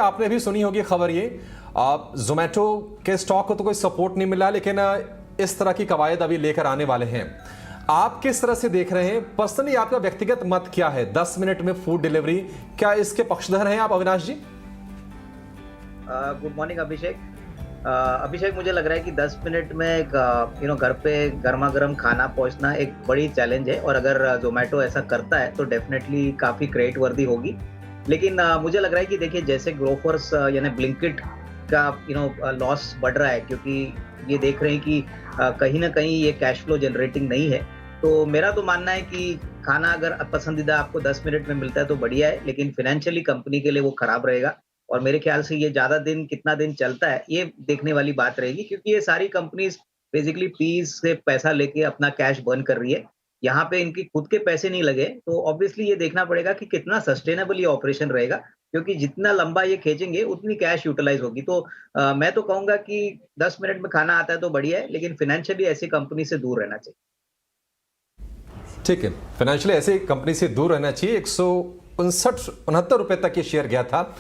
आपने भी सुनी होगी खबर ये, जोमेटो के स्टॉक को तो कोई सपोर्ट नहीं मिला, लेकिन इस तरह की कवायद अभी लेकर आने वाले हैं। आप किस तरह से देख रहे हैं? पर्सनली आपका व्यक्तिगत मत क्या है? 10 मिनट में फूड डिलीवरी, क्या इसके पक्षधर हैं आप अविनाश जी? गुड मॉर्निंग अभिषेक। अभिषेक, मुझे लग रहा है कि 10 मिनट में घर पे गर्मा गर्म खाना पहुंचना एक बड़ी चैलेंज है, और अगर जोमेटो ऐसा करता है तो डेफिनेटली काफी क्रेडिट वर्दी होगी। लेकिन मुझे लग रहा है कि देखिए, जैसे ग्रोफर्स यानी ब्लिंकिट का लॉस बढ़ रहा है, क्योंकि ये देख रहे हैं कि कहीं ना कहीं ये कैश फ्लो जनरेटिंग नहीं है। तो मेरा तो मानना है कि खाना अगर पसंदीदा आपको 10 मिनट में मिलता है तो बढ़िया है, लेकिन फाइनेंशियली कंपनी के लिए वो खराब रहेगा। और मेरे ख्याल से ये ज्यादा दिन कितना दिन चलता है ये देखने वाली बात रहेगी, क्योंकि ये सारी कंपनीज बेसिकली फीस से पैसा लेके अपना कैश बर्न कर रही है। यहाँ पे इनकी खुद के पैसे नहीं लगे, तो ऑब्वियसली ये देखना पड़ेगा कि कितना सस्टेनेबल ये ऑपरेशन रहेगा, क्योंकि जितना लंबा ये खींचेंगे उतनी कैश यूटिलाइज होगी। तो मैं तो कहूंगा कि 10 मिनट में खाना आता है तो बढ़िया है, लेकिन फाइनेंशियली ऐसी कंपनी से दूर रहना चाहिए। ठीक है, फाइनेंशियली ऐसी कंपनी से दूर रहना चाहिए। 169 रुपए तक ये शेयर गया था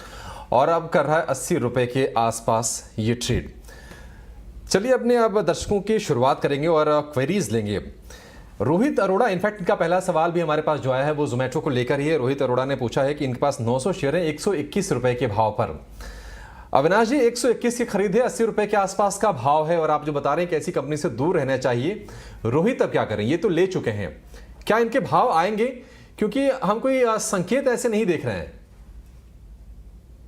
और अब कर रहा है 80 रुपए के आसपास ये ट्रेड। चलिए अपने अब दर्शकों की शुरुआत करेंगे और क्वेरीज लेंगे। रोहित अरोड़ा, इनफैक्ट इनका पहला सवाल भी हमारे पास जो आया है वो जोमेटो को लेकर ही है। रोहित अरोड़ा ने पूछा है कि इनके पास 900 शेयर है 121 रुपए के भाव पर। अविनाश जी, 121 की खरीद है, 80 रुपए के आसपास का भाव है, और आप जो बता रहे हैं कि ऐसी कंपनी से दूर रहना चाहिए। रोहित अब क्या करें? ये तो ले चुके हैं, क्या इनके भाव आएंगे? क्योंकि हम कोई संकेत ऐसे नहीं देख रहे हैं।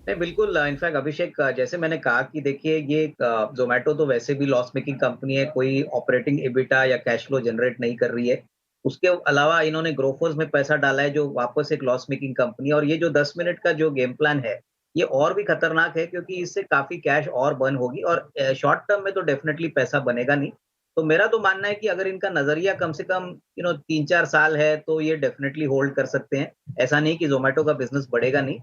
नहीं, बिल्कुल। इनफैक्ट अभिषेक, जैसे मैंने कहा कि देखिए, ये जोमेटो तो वैसे भी लॉस मेकिंग कंपनी है, कोई ऑपरेटिंग एबिटा या कैश फ्लो जनरेट नहीं कर रही है। उसके अलावा इन्होंने ग्रोफर्स में पैसा डाला है, जो वापस एक लॉस मेकिंग कंपनी है। और ये जो 10 मिनट का जो गेम प्लान है, ये और भी खतरनाक है, क्योंकि इससे काफी कैश और बर्न होगी, और शॉर्ट टर्म में तो डेफिनेटली पैसा बनेगा नहीं। तो मेरा तो मानना है कि अगर इनका नजरिया कम से कम 3-4 साल है तो ये डेफिनेटली होल्ड कर सकते हैं। ऐसा नहीं कि जोमेटो का बिजनेस बढ़ेगा नहीं।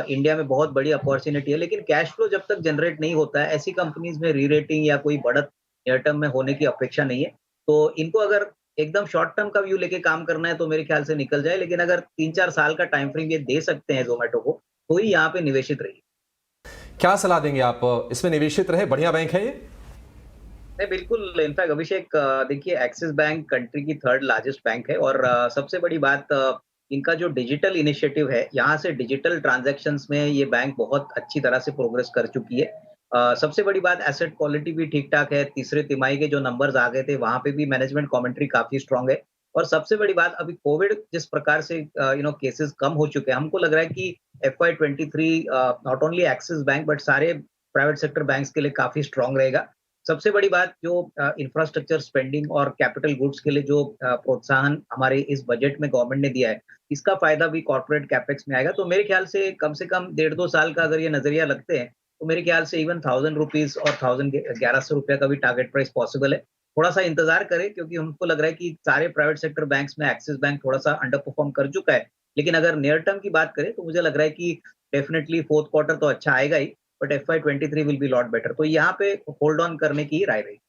इंडिया में बहुत बड़ी अपॉर्चुनिटी है, लेकिन कैश फ्लो जब तक जनरेट नहीं होता है, ऐसी कंपनीज में री रेटिंग या कोई बढ़त नियर टर्म में होने की अपेक्षा नहीं है। तो इनको अगर एकदम शॉर्ट टर्म का व्यू लेके काम करना है तो मेरे ख्याल से निकल जाए, लेकिन अगर 3-4 साल का टाइम फ्रेम ये दे सकते हैं जोमेटो को, तो ही यहाँ पे निवेशित रहिए। क्या सलाह देंगे आप? इसमें निवेशित रहे, बढ़िया बैंक है ये? नहीं, बिल्कुल। इनफैक्ट अभिषेक, देखिए, एक्सिस बैंक कंट्री की थर्ड लार्जेस्ट बैंक है, और सबसे बड़ी बात, इनका जो डिजिटल इनिशिएटिव है, यहाँ से डिजिटल ट्रांजैक्शंस में ये बैंक बहुत अच्छी तरह से प्रोग्रेस कर चुकी है। सबसे बड़ी बात, एसेट क्वालिटी भी ठीक ठाक है। तीसरे तिमाही के जो नंबर्स आ गए थे, वहां पे भी मैनेजमेंट कमेंट्री काफी स्ट्रांग है। और सबसे बड़ी बात, अभी कोविड जिस प्रकार से केसेस कम हो चुके हैं, हमको लग रहा है कि FY23 not only axis bank but सारे प्राइवेट सेक्टर बैंक्स के लिए काफी स्ट्रांग रहेगा। सबसे बड़ी बात, जो इंफ्रास्ट्रक्चर स्पेंडिंग और कैपिटल गुड्स के लिए जो प्रोत्साहन हमारे इस बजट में गवर्नमेंट ने दिया है, इसका फायदा भी कॉर्पोरेट कैपेक्स में आएगा। तो मेरे ख्याल से कम 1.5-2 साल का अगर ये नजरिया लगते हैं, तो मेरे ख्याल से इवन 1000 रुपीज और 1100 रुपया का भी टारगेट प्राइस पॉसिबल है। थोड़ा सा इंतजार करें, क्योंकि हमको लग रहा है कि सारे प्राइवेट सेक्टर बैंक्स में एक्सिस बैंक थोड़ा सा अंडर परफॉर्म कर चुका है। लेकिन अगर नियर टर्म की बात करें तो मुझे लग रहा है कि डेफिनेटली फोर्थ क्वार्टर तो अच्छा आएगा ही, but FY23 will be lot better. तो यहाँ पे होल्ड ऑन करने की ही राय रही।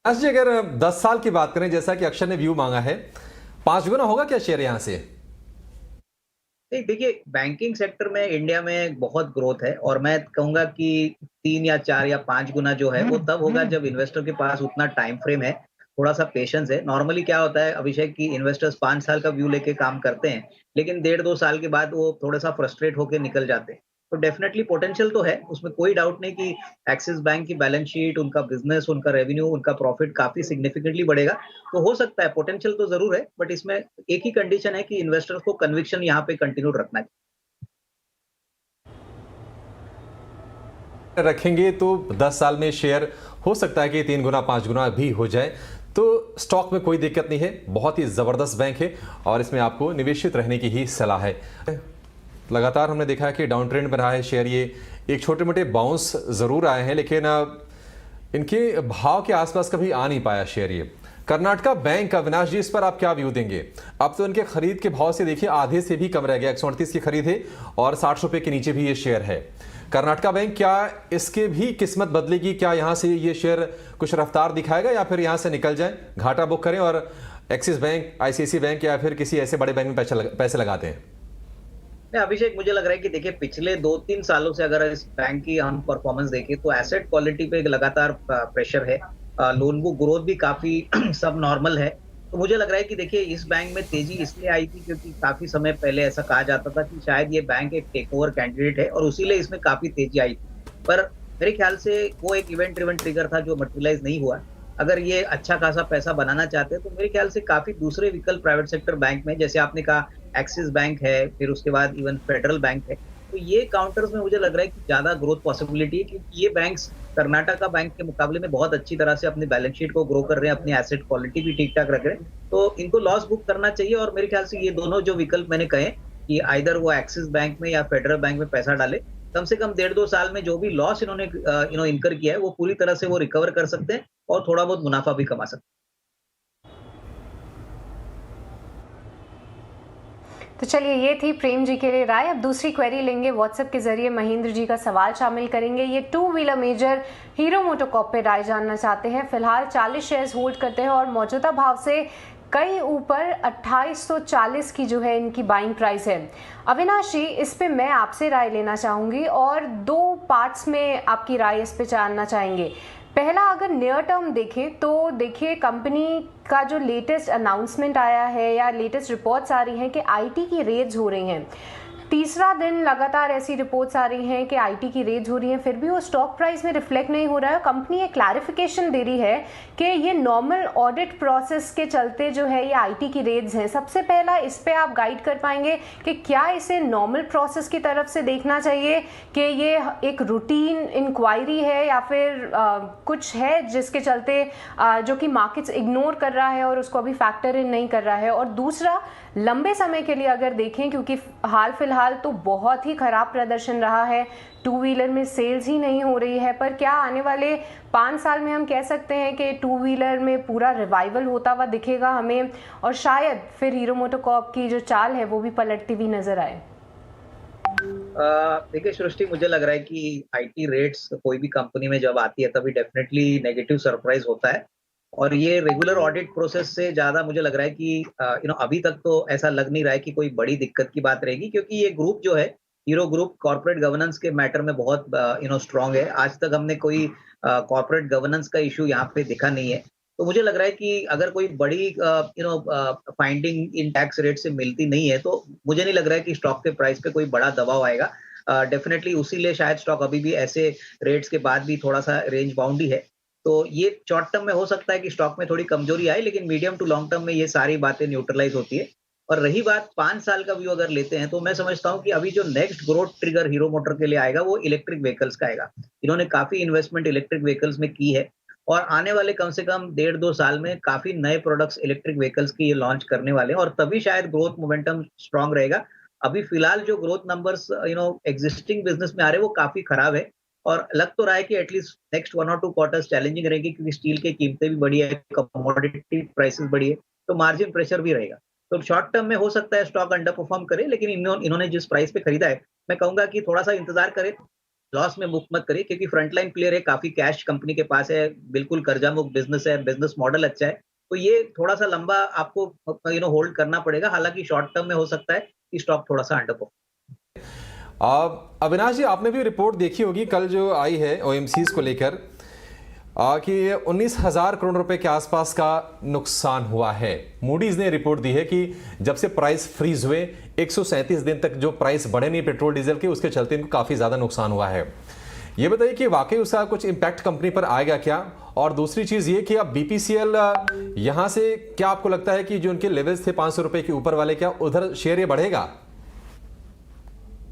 आज जी, अगर 10 साल की बात करें, जैसा कि अक्षर ने व्यू मांगा है, 5 गुना होगा क्या शेयर यहां से? नहीं, देखिए, बैंकिंग सेक्टर में इंडिया में बहुत ग्रोथ है, और मैं कहूंगा कि 3 या 4 या 5 गुना जो है वो तब होगा जब इन्वेस्टर के पास उतना टाइम फ्रेम है, थोड़ा सा पेशेंस है। नॉर्मली क्या होता है अभिषेक, की इन्वेस्टर्स 5 साल का व्यू लेके काम करते हैं, लेकिन 1.5-2 साल के बाद वो थोड़ा सा फ्रस्ट्रेट होकर निकल जाते हैं। तो डेफिनेटली पोटेंशियल तो है, उसमें कोई डाउट नहीं कि एक्सिस बैंक की बैलेंस शीट, उनका बिजनेस, उनका रेवेन्यू, उनका प्रॉफिट काफी सिग्निफिकेंटली बढ़ेगा। तो हो सकता है, पोटेंशियल तो जरूर है, बट इसमें एक ही कंडीशन है कि इन्वेस्टर्स को कन्विक्शन यहाँ पे कंटिन्यू रखना है। रखेंगे तो 10 साल में शेयर हो सकता है कि 3 गुना 5 गुना भी हो जाए, तो स्टॉक में कोई दिक्कत नहीं है। बहुत ही जबरदस्त बैंक है और इसमें आपको निवेशित रहने की ही सलाह है। लगातार हमने देखा है कि डाउन ट्रेंड में रहा है शेयर। ये एक छोटे मोटे बाउंस जरूर आए हैं, लेकिन इनके भाव के आसपास कभी आ नहीं पाया शेयर। ये कर्नाटका बैंक, अविनाश जी, इस पर आप क्या व्यू देंगे? अब तो इनके खरीद के भाव से देखिए आधे से भी कम रह गया। 138 की खरीद है और 60 रुपए के नीचे भी ये शेयर है। कर्नाटका बैंक, क्या इसके भी किस्मत बदलेगी? क्या यहां से ये शेयर कुछ रफ्तार दिखाएगा या फिर यहां से निकल जाए, घाटा बुक करें और एक्सिस बैंक, ICICI बैंक या फिर किसी ऐसे बड़े बैंक में पैसे लगाते हैं? नहीं अभिषेक, मुझे लग रहा है कि देखिए पिछले 2-3 सालों से अगर इस बैंक की हम परफॉर्मेंस देखें तो एसेट क्वालिटी पे एक लगातार प्रेशर है। लोन बुक ग्रोथ भी काफी सब नॉर्मल है। तो मुझे लग रहा है कि देखिए इस बैंक में तेजी इसलिए आई थी क्योंकि काफी समय पहले ऐसा कहा जाता था कि शायद ये बैंक एक टेक ओवर कैंडिडेट है और उसीलिए इसमें काफी तेजी आई थी। पर मेरे ख्याल से वो एक इवेंट ड्रिवन ट्रिगर था जो मटेरियलाइज नहीं हुआ। अगर ये अच्छा खासा पैसा बनाना चाहते हैं तो मेरे ख्याल से काफी दूसरे विकल्प प्राइवेट सेक्टर बैंक में, जैसे आपने कहा एक्सिस बैंक है, फिर उसके बाद इवन फेडरल बैंक है। तो ये काउंटर्स में मुझे लग रहा है कि ज़्यादा ग्रोथ पॉसिबिलिटी है क्योंकि ये बैंक्स कर्नाटका बैंक के मुकाबले में बहुत अच्छी तरह से अपनी बैलेंस शीट को ग्रो कर रहे हैं, अपनी एसेट क्वालिटी भी ठीक-ठाक रख रहे हैं। तो इनको लॉस बुक करना चाहिए और मेरे ख्याल से ये दोनों जो विकल्प मैंने कहे कि आइदर वो एक्सिस बैंक में या फेडरल बैंक में पैसा डाले, कम से कम 1.5-2 साल में जो भी लॉस इन्होंने इनकर किया है, वो पूरी तरह से वो रिकवर कर सकते हैं और थोड़ा बहुत मुनाफा भी कमा सकते हैं। तो चलिए, ये थी प्रेम जी के लिए राय। अब दूसरी क्वेरी लेंगे व्हाट्सएप के जरिए। महेंद्र जी का सवाल शामिल करेंगे। ये two wheeler major Hero MotoCorp पे राय जानना चाहते हैं। फिलहाल 40 शेयर्स होल्ड करते हैं और मौजूदा भाव से कई ऊपर 2840 की जो है इनकी बाइंग प्राइस है। अविनाश जी, इस पे मैं आपसे राय लेना चाहूँगी और दो पार्ट्स में आपकी राय इस पे जानना चाहेंगे। पहला, अगर नियर टर्म देखें तो देखिए कंपनी का जो लेटेस्ट अनाउंसमेंट आया है या लेटेस्ट रिपोर्ट्स आ रही हैं कि आईटी की रेड्स हो रही हैं। तीसरा दिन लगातार ऐसी रिपोर्ट्स आ रही हैं कि आईटी की रेड्स हो रही हैं, फिर भी वो स्टॉक प्राइस में रिफ्लेक्ट नहीं हो रहा है। कंपनी ये क्लैरिफिकेशन दे रही है कि ये नॉर्मल ऑडिट प्रोसेस के चलते जो है ये आईटी की रेड्स हैं। सबसे पहला इस पे आप गाइड कर पाएंगे कि क्या इसे नॉर्मल प्रोसेस की तरफ से देखना चाहिए कि ये एक रूटीन इंक्वायरी है या फिर कुछ है जिसके चलते जो कि मार्केट्स इग्नोर कर रहा है और उसको अभी फैक्टर इन नहीं कर रहा है। और दूसरा, लंबे समय के लिए अगर देखें, क्योंकि हाल फिलहाल तो बहुत ही खराब प्रदर्शन रहा है, टू व्हीलर में सेल्स ही नहीं हो रही है, पर क्या आने वाले 5 साल में हम कह सकते हैं कि टू व्हीलर में पूरा रिवाइवल होता हुआ दिखेगा हमें और शायद फिर हीरो मोटोकॉर्प की जो चाल है वो भी पलटती हुई नजर आए? देखिए सृष्टि, मुझे लग रहा है कि आईटी रेट्स कोई भी कंपनी में जब आती है तभी डेफिनेटली नेगेटिव सरप्राइज होता है और ये रेगुलर ऑडिट प्रोसेस से ज्यादा मुझे लग रहा है कि अभी तक तो ऐसा लग नहीं रहा है कि कोई बड़ी दिक्कत की बात रहेगी क्योंकि ये ग्रुप जो है, हीरो ग्रुप, कॉर्पोरेट गवर्नेंस के मैटर में बहुत स्ट्रांग है। आज तक हमने कोई कॉर्पोरेट गवर्नेंस का इशू यहाँ पे दिखा नहीं है। तो मुझे लग रहा है कि अगर कोई बड़ी फाइंडिंग इन टैक्स रेट से मिलती नहीं है तो मुझे नहीं लग रहा है कि स्टॉक के प्राइस पे कोई बड़ा दबाव आएगा। डेफिनेटली उसीलिए शायद स्टॉक अभी भी ऐसे रेट्स के बाद भी थोड़ा सा रेंज बाउंड ही है। तो ये शॉर्ट टर्म में हो सकता है कि स्टॉक में थोड़ी कमजोरी आए, लेकिन मीडियम टू लॉन्ग टर्म में ये सारी बातें न्यूट्रलाइज होती है। और रही बात 5 साल का व्यू अगर लेते हैं तो मैं समझता हूँ कि अभी जो next growth trigger hero motor के लिए आएगा वो इलेक्ट्रिक व्हीकल्स का आएगा। इन्होंने काफी इन्वेस्टमेंट इलेक्ट्रिक व्हीकल्स में की है और आने वाले कम से कम 1.5-2 साल में काफी नए प्रोडक्ट्स इलेक्ट्रिक व्हीकल्स की ये लॉन्च करने वाले हैं और तभी शायद ग्रोथ मोमेंटम स्ट्रांग रहेगा। अभी फिलहाल जो ग्रोथ नंबर्स एग्जिस्टिंग बिजनेस में आ रहे हैं वो काफी खराब है और लग तो रहा है कि एटलीस्ट नेक्स्ट 1 और 2 क्वार्टर्स चैलेंजिंग रहेंगे क्योंकि स्टील की कीमतें भी बढ़ी है, कमोडिटी प्राइसेस बढ़ी है, तो मार्जिन प्रेशर भी रहेगा। तो शॉर्ट टर्म में हो सकता है स्टॉक अंडर परफॉर्म करे, लेकिन इन्होंने जिस प्राइस पे खरीदा है, मैं कहूंगा कि थोड़ा सा इंतजार करें, लॉस में बुक मत करिए क्योंकि फ्रंटलाइन प्लेयर है, काफी कैश कंपनी के पास है, बिल्कुल कर्जा मुक्त बिजनेस है, बिजनेस मॉडल अच्छा है। तो ये थोड़ा सा लंबा आपको होल्ड करना पड़ेगा। हालांकि शॉर्ट टर्म में हो सकता है कि स्टॉक थोड़ा सा अंडर परफॉर्म। अविनाश जी, आपने भी रिपोर्ट देखी होगी कल जो आई है ओएमसीज को लेकर कि 19,000 करोड़ रुपए के आसपास का नुकसान हुआ है। मूडीज ने रिपोर्ट दी है कि जब से प्राइस फ्रीज हुए 137 दिन तक जो प्राइस बढ़े नहीं पेट्रोल डीजल के, उसके चलते इनको काफी ज्यादा नुकसान हुआ है। ये बताइए कि वाकई उसका कुछ इंपैक्ट कंपनी पर आएगा क्या? और दूसरी चीज ये कि अब बीपीसीएल यहां से क्या आपको लगता है कि जो उनके लेवल्स थे 500 रुपए के ऊपर वाले, क्या उधर शेयर ये बढ़ेगा?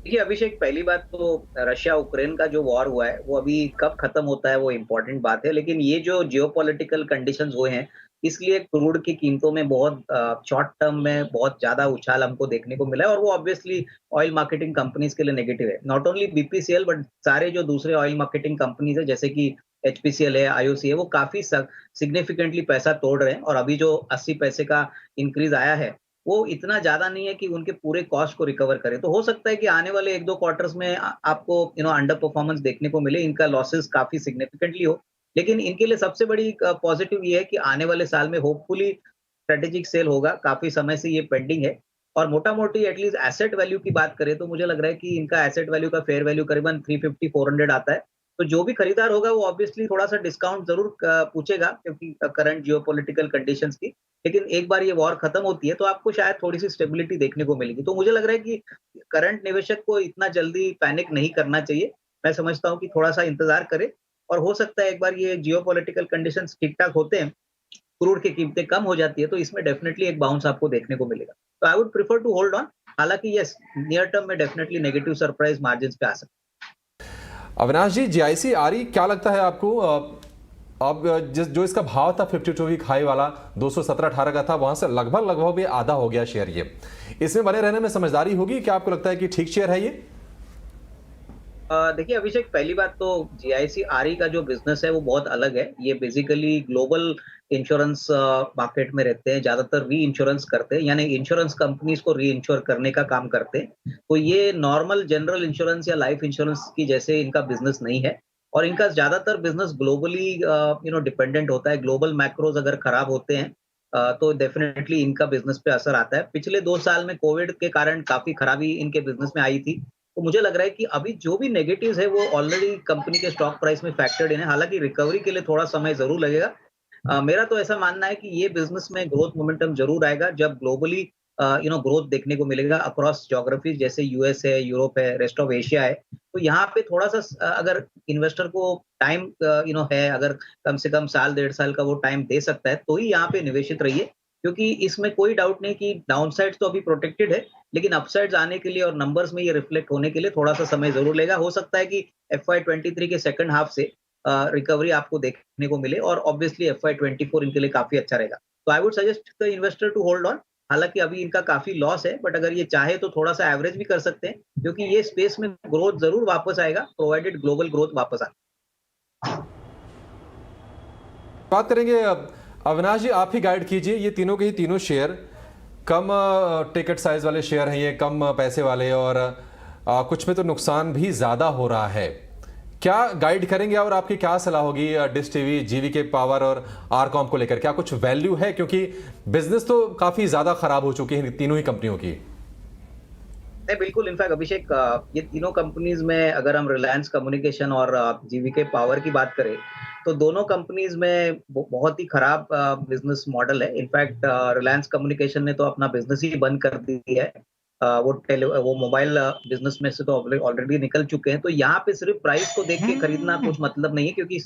देखिए अभिषेक, पहली बात तो रशिया यूक्रेन का जो वॉर हुआ है वो अभी कब खत्म होता है वो इम्पोर्टेंट बात है, लेकिन ये जो जियोपॉलिटिकल कंडीशंस हुए हैं इसलिए क्रूड की कीमतों में बहुत शॉर्ट टर्म में बहुत ज्यादा उछाल हमको देखने को मिला है और वो ऑब्वियसली ऑयल मार्केटिंग कंपनीज के लिए नेगेटिव है। नॉट ओनली बीपीसीएल बट सारे जो दूसरे ऑयल मार्केटिंग कंपनीज है जैसे कि एचपीसीएल है, आईओसी है, वो काफी सिग्निफिकेंटली पैसा तोड़ रहे हैं और अभी जो 80 पैसे का इंक्रीज आया है वो इतना ज्यादा नहीं है कि उनके पूरे कॉस्ट को रिकवर करे। तो हो सकता है कि आने वाले 1-2 क्वार्टर्स में आपको अंडर परफॉर्मेंस देखने को मिले, इनका लॉसेस काफी सिग्निफिकेंटली हो, लेकिन इनके लिए सबसे बड़ी पॉजिटिव ये है कि आने वाले साल में होपफुली स्ट्रेटेजिक सेल होगा, काफी समय से ये पेंडिंग है और मोटा मोटी एटलीस्ट एसेट वैल्यू की बात करें तो मुझे लग रहा है कि इनका एसेट वैल्यू का फेयर वैल्यू करीबन 350-400 आता है। तो जो भी खरीदार होगा वो ऑब्वियसली थोड़ा सा डिस्काउंट जरूर पूछेगा क्योंकि करंट जियोपॉलिटिकल कंडीशंस की। लेकिन एक बार ये वॉर खत्म होती है तो आपको शायद थोड़ी सी स्टेबिलिटी देखने को मिलेगी। तो मुझे लग रहा है कि करंट निवेशक को इतना जल्दी पैनिक नहीं करना चाहिए। मैं समझता हूँ कि थोड़ा सा इंतजार करे और हो सकता है एक बार ये जियोपॉलिटिकल कंडीशंस ठीक ठाक होते हैं, क्रूड की कीमतें कम हो जाती है तो इसमें डेफिनेटली एक बाउंस आपको देखने को मिलेगा। तो I would prefer to hold on. हालांकि यस, नियर टर्म में डेफिनेटली नेगेटिव सरप्राइज मार्जिन पे आ सकते हैं। अविनाश जी, जीआईसी आरई क्या लगता है आपको? अब जो इसका भाव था 52 वीक हाई वाला 217.18 का था, वहां से लगभग भी आधा हो गया शेयर। ये इसमें बने रहने में समझदारी होगी? क्या आपको लगता है कि ठीक शेयर है ये? देखिए अभिषेक, पहली बात तो जीआईसी आरई का जो बिजनेस है वो बहुत अलग है। ये बेसिकली ग्लोबल इंश्योरेंस मार्केट में रहते हैं, ज्यादातर री इंश्योरेंस करते हैं, यानी इंश्योरेंस कंपनीज को री इंश्योर करने का काम करते हैं। तो ये नॉर्मल जनरल इंश्योरेंस या लाइफ इंश्योरेंस की जैसे इनका बिजनेस नहीं है और इनका ज्यादातर बिजनेस ग्लोबली डिपेंडेंट होता है। ग्लोबल मैक्रोज अगर खराब होते हैं तो डेफिनेटली इनका बिजनेस पे असर आता है। पिछले 2 साल में कोविड के कारण काफी खराबी इनके बिजनेस में आई थी। तो मुझे लग रहा है कि अभी जो भी नेगेटिव्स है वो ऑलरेडी कंपनी के स्टॉक प्राइस में फैक्टर्ड इन है। हालांकि रिकवरी के लिए थोड़ा समय जरूर लगेगा। मेरा तो ऐसा मानना है कि ये बिजनेस में ग्रोथ मोमेंटम जरूर आएगा जब ग्लोबली ग्रोथ देखने को मिलेगा अक्रॉस ज्योग्राफीज, जैसे यूएस है, यूरोप है, रेस्ट ऑफ एशिया है। तो यहाँ पे थोड़ा सा अगर इन्वेस्टर को टाइम है, अगर कम से कम साल 1.5 साल का वो टाइम दे सकता है तो ही यहाँ पे निवेशित रहिए। क्योंकि इसमें कोई डाउट नहीं कि डाउनसाइड तो अभी प्रोटेक्टेड है, लेकिन अपसाइड्स आने के लिए और नंबर्स में ये रिफ्लेक्ट होने के लिए थोड़ा सा समय जरूर लेगा। हो सकता है कि FY23 के सेकंड हाफ से रिकवरी आपको देखने को मिले और ऑब्वियसली FY24 इनके लिए काफी अच्छा रहेगा। तो I would suggest the investor to hold on. हालांकि अभी इनका काफी लॉस है, बट अगर ये चाहे तो थोड़ा सा एवरेज भी कर सकते हैं क्योंकि ये स्पेस में ग्रोथ जरूर वापस आएगा, प्रोवाइडेड ग्लोबल ग्रोथ वापस आए। बात करेंगे अविनाश जी, आप ही गाइड कीजिए। ये तीनों के ही तीनों शेयर कम टिकट साइज वाले शेयर हैं, ये कम पैसे वाले, और कुछ में तो नुकसान भी ज्यादा हो रहा है। क्या गाइड करेंगे और आपकी क्या सलाह होगी डिश टीवी, जीवीके पावर और आरकॉम को लेकर? क्या कुछ वैल्यू है? क्योंकि बिजनेस तो काफी ज्यादा खराब हो चुकी है तीनों ही कंपनियों की। नहीं, बिल्कुल। इनफैक्ट अभिषेक, ये तीनों कंपनीज में अगर हम रिलायंस कम्युनिकेशन और जीवीके पावर की बात करें तो दोनों कंपनीज में बहुत ही खराब बिजनेस मॉडल है। इनफैक्ट रिलायंस कम्युनिकेशन ने तो अपना बिजनेस ही बंद कर दी है। वो मोबाइल बिजनेस में से तो ऑलरेडी निकल चुके हैं। तो यहाँ पे सिर्फ प्राइस को देख के खरीदना कुछ मतलब नहीं है, क्योंकि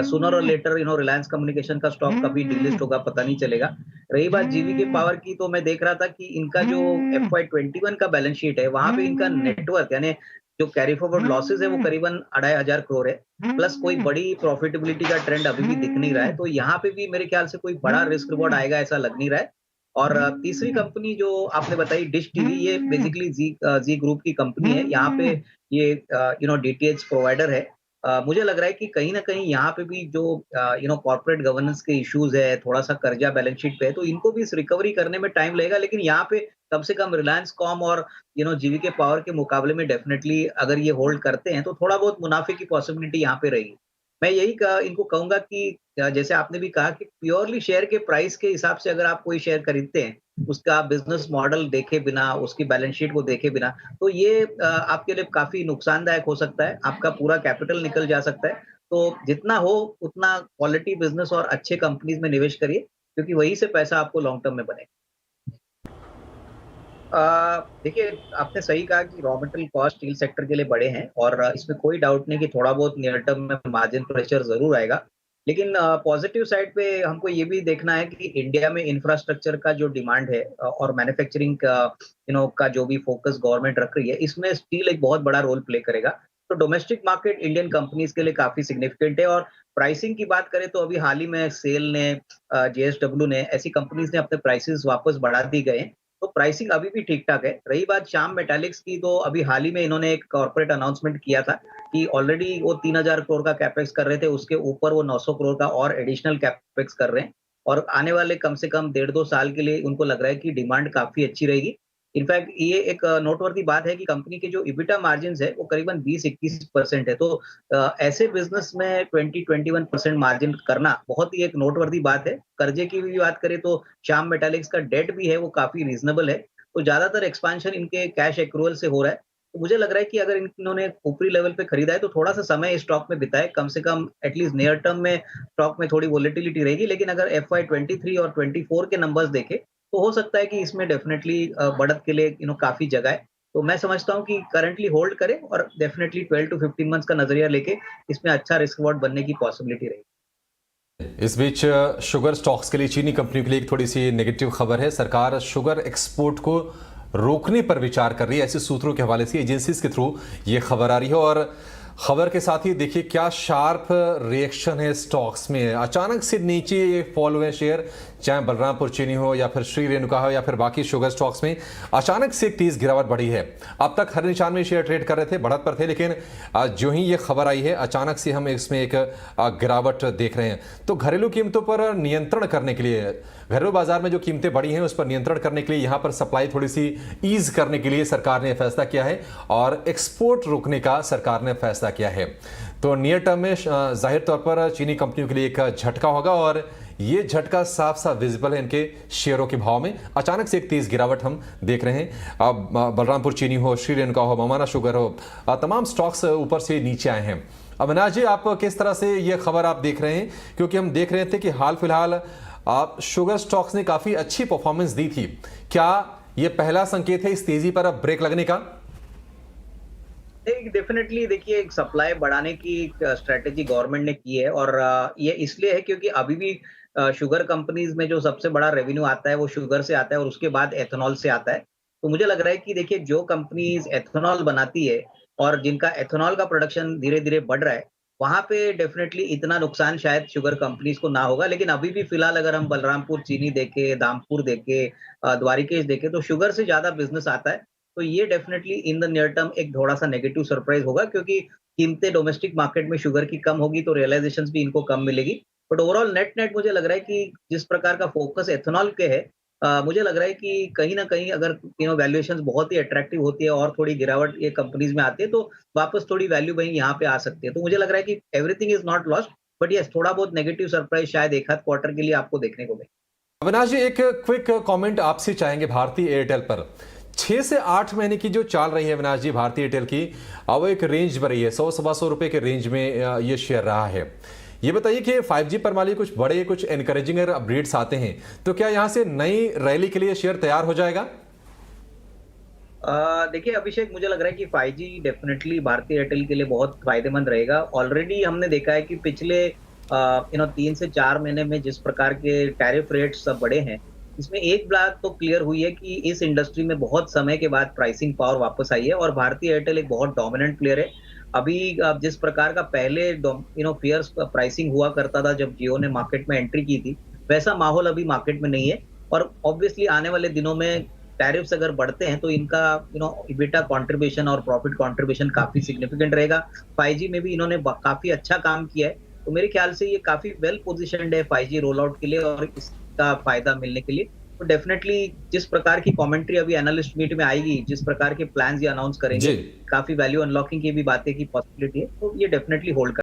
सुनर और लेटर रिलायंस कम्युनिकेशन का स्टॉक कभी डिलिस्ट होगा पता नहीं चलेगा। रही बात जीवीके पावर की, तो मैं देख रहा था कि इनका जो FY21 का बैलेंस शीट है वहां पे इनका नेटवर्क यानी जो कैरी फॉरवर्ड लॉसेस है वो करीबन 2500 करोड़ है, प्लस कोई बड़ी प्रॉफिटेबिलिटी का ट्रेंड अभी भी दिख नहीं रहा है। तो यहाँ पे भी मेरे ख्याल से कोई बड़ा रिस्क रिवॉर्ड आएगा ऐसा लग नहीं रहा है। और तीसरी कंपनी जो आपने बताई डिश टीवी, ये बेसिकली जी ग्रुप की कंपनी है। यहाँ पे ये डीटीएच प्रोवाइडर है। मुझे लग रहा है कि कहीं ना कहीं यहाँ पे भी जो कॉर्पोरेट गवर्नेंस के इश्यूज है, थोड़ा सा कर्जा बैलेंस शीट पे है, तो इनको भी इस रिकवरी करने में टाइम लगेगा। लेकिन यहाँ पे कम से कम रिलायंस कॉम और जीवीके पावर के मुकाबले में डेफिनेटली अगर ये होल्ड करते हैं तो थोड़ा बहुत मुनाफे की पॉसिबिलिटी यहाँ पे रहेगी। मैं यही इनको कहूंगा कि जैसे आपने भी कहा कि प्योरली शेयर के प्राइस के हिसाब से अगर आप कोई शेयर खरीदते हैं, उसका बिजनेस मॉडल देखे बिना, उसकी बैलेंस शीट को देखे बिना, तो ये आपके लिए काफी नुकसानदायक हो सकता है। आपका पूरा कैपिटल निकल जा सकता है। तो जितना हो उतना क्वालिटी बिजनेस और अच्छे कंपनीज में निवेश करिए, क्योंकि वहीं से पैसा आपको लॉन्ग टर्म में बनेगा। देखिए, आपने सही कहा कि raw material cost steel sector के लिए बड़े हैं और इसमें कोई डाउट नहीं कि थोड़ा बहुत नियर टर्म में मार्जिन प्रेशर जरूर आएगा। लेकिन पॉजिटिव साइड पे हमको ये भी देखना है कि इंडिया में इंफ्रास्ट्रक्चर का जो डिमांड है और मैन्युफैक्चरिंग का का जो भी फोकस गवर्नमेंट रख रही है, इसमें स्टील एक बहुत बड़ा रोल प्ले करेगा। तो डोमेस्टिक मार्केट इंडियन कंपनीज के लिए काफी सिग्निफिकेंट है। और प्राइसिंग की बात करें तो अभी हाल ही में सेल ने, JSW ने, ऐसी कंपनीज ने अपने प्राइसेस वापस बढ़ा दी गए। तो प्राइसिंग अभी भी ठीक ठाक है। रही बात श्याम मेटालिक्स की, तो अभी हाल ही में इन्होंने एक कॉर्पोरेट अनाउंसमेंट किया था कि ऑलरेडी वो 3000 करोड़ का कैपेक्स कर रहे थे, उसके ऊपर वो 900 करोड़ का और एडिशनल कैपेक्स कर रहे हैं। और आने वाले कम से कम 1.5-2 साल के लिए उनको लग रहा है कि डिमांड काफी अच्छी रहेगी। इनफैक्ट ये एक नोटवर्दी बात है कि कंपनी के जो इबिटा मार्जिन है वो करीबन 20-21% है। तो ऐसे बिजनेस में 20-21% मार्जिन करना बहुत ही एक नोटवर्दी बात है। कर्जे की भी बात करें तो श्याम मेटालिक्स का डेट भी है वो काफी रीजनेबल है। तो ज्यादातर एक्सपांशन इनके कैश एक्रूवल से हो रहा है। तो मुझे लग रहा है कि अगर इन्होंने ऊपरी लेवल पे खरीदा है तो थोड़ा सा समय इस स्टॉक में बिताए, कम से कम एटलीस्ट नियर टर्म में स्टॉक में थोड़ी वोलेटिलिटी रहेगी। लेकिन अगर FY23 और 24 के नंबर्स देखें तो हो सकता है कि इसमें डेफिनेटली बढ़त के लिए काफी जगह है। तो मैं समझता हूँ कि करंटली होल्ड करें और डेफिनेटली 12 टू 15 मंथ्स का नजरिया लेके इसमें अच्छा रिस्क रिवॉर्ड बनने की पॉसिबिलिटी रहेगी। इस बीच शुगर स्टॉक्स के लिए चीनी कंपनियों के लिए एक थोड़ी सी नेगेटिव खबर है। सरकार शुगर एक्सपोर्ट को रोकने पर विचार कर रही है, ऐसे सूत्रों के हवाले से एजेंसीज के थ्रू ये खबर आ रही है। और खबर के साथ ही देखिए क्या शार्प रिएक्शन है स्टॉक्स में, अचानक से नीचे ये फॉल हुए शेयर, चाहे बलरामपुर चीनी हो या फिर श्री रेणुका हो या फिर बाकी शुगर स्टॉक्स में अचानक से एक तेज गिरावट बढ़ी है। अब तक हर निशान में शेयर ट्रेड कर रहे थे, बढ़त पर थे, लेकिन जो ही ये खबर आई है अचानक से हम इसमें एक गिरावट देख रहे हैं। तो घरेलू कीमतों पर नियंत्रण करने के लिए, घरेलू बाजार में जो कीमतें बढ़ी हैं उस पर नियंत्रण करने के लिए, यहाँ पर सप्लाई थोड़ी सी ईज करने के लिए सरकार ने फैसला किया है और एक्सपोर्ट रोकने का सरकार ने फैसला किया है। तो नियर टर्म में जाहिर तौर पर चीनी कंपनियों के लिए एक झटका होगा और ये झटका साफ साफ विजिबल है इनके शेयरों के भाव में। अचानक से एक तेज गिरावट हम देख रहे हैं। अब बलरामपुर चीनी हो, श्री रेणुका हो, ममाना शुगर हो, तमाम स्टॉक्स ऊपर से नीचे आए हैं। अविनाश जी, आप किस तरह से ये खबर आप देख रहे हैं, क्योंकि हम देख रहे थे कि हाल फिलहाल आप शुगर स्टॉक्स ने काफी अच्छी परफॉर्मेंस दी थी, क्या ये पहला संकेत है इस तेजी पर अब ब्रेक लगने का? डेफिनेटली देखिए, एक सप्लाई बढ़ाने की स्ट्रेटेजी गवर्नमेंट ने की है और ये इसलिए है क्योंकि अभी भी शुगर कंपनीज में जो सबसे बड़ा रेवेन्यू आता है वो शुगर से आता है और उसके बाद एथेनॉल से आता है। तो मुझे लग रहा है कि देखिए, जो कंपनीज एथेनॉल बनाती है और जिनका एथेनॉल का प्रोडक्शन धीरे धीरे बढ़ रहा है, वहां पे डेफिनेटली इतना नुकसान शायद शुगर कंपनीज को ना होगा। लेकिन अभी भी फिलहाल अगर हम बलरामपुर चीनी देखे, दामपुर देखे, द्वारिकेश देखे, तो शुगर से ज्यादा बिजनेस आता है। तो ये definitely in the near term एक थोड़ा सा नेगेटिव सरप्राइज होगा, क्योंकि कीमतें डोमेस्टिक मार्केट में शुगर की कम होगी तो रियलाइजेशंस भी इनको कम मिलेगी। बट ओवरऑल नेट नेट मुझे लग रहा है कि जिस प्रकार का फोकस एथेनॉल के है, मुझे लग रहा है कि कहीं ना कहीं अगर वैल्यूएशंस बहुत ही अट्रैक्टिव होती है और थोड़ी गिरावट ये कंपनीज में आती है तो वापस थोड़ी वैल्यू वही यहाँ पे आ सकती है। तो मुझे लग रहा है कि everything is not lost, but yes, थोड़ा बहुत नेगेटिव सरप्राइज शायद एक आध क्वार्टर के लिए आपको देखने को मिले। अविनाश जी, एक क्विक कमेंट आपसे चाहेंगे भारतीय एयरटेल पर। 6 से 8 महीने की जो चाल रही है अविनाश जी भारतीय एयरटेल की, अब एक रेंज बनी है, 100-125 रुपए के रेंज में ये शेयर रहा है। ये बताइए कि 5G पर वाली कुछ बड़े कुछ एनकरेजिंग अपडेट्स आते हैं तो क्या यहां से नई रैली के लिए शेयर तैयार हो जाएगा? देखिए अभिषेक, मुझे लग रहा है कि 5G डेफिनेटली भारतीय एयरटेल के लिए बहुत फायदेमंद रहेगा। ऑलरेडी हमने देखा है कि पिछले 3 से 4 महीने में जिस प्रकार के टैरिफ रेट्स बढ़े हैं, इसमें एक बात तो क्लियर हुई है कि इस इंडस्ट्री में बहुत समय के बाद प्राइसिंग पावर वापस आई है और भारतीय एयरटेल एक बहुत डोमिनेंट प्लेयर है। अभी जिस प्रकार का पहले फियर्स प्राइसिंग हुआ करता था जब जियो ने मार्केट में एंट्री की थी, वैसा माहौल अभी मार्केट में नहीं है। और ऑब्वियसली आने वाले दिनों में टैरिफ्स अगर बढ़ते हैं तो इनका इबिटा कंट्रीब्यूशन और प्रॉफिट कंट्रीब्यूशन काफी सिग्निफिकेंट रहेगा। 5G में भी इन्होंने काफी अच्छा काम किया है, तो मेरे ख्याल से ये काफी वेल पोजिशन्ड है 5G रोल आउट के लिए और इसका फायदा मिलने के लिए। तो डेफिनेटली जिस प्रकार की कमेंट्री अभी एनालिस्ट मीट में आएगी, जिस प्रकार के प्लान्स ये अनाउंस करेंगे, काफी वैल्यू अनलॉकिंग की भी बातें की पॉसिबिलिटी है, तो ये डेफिनेटली होल्ड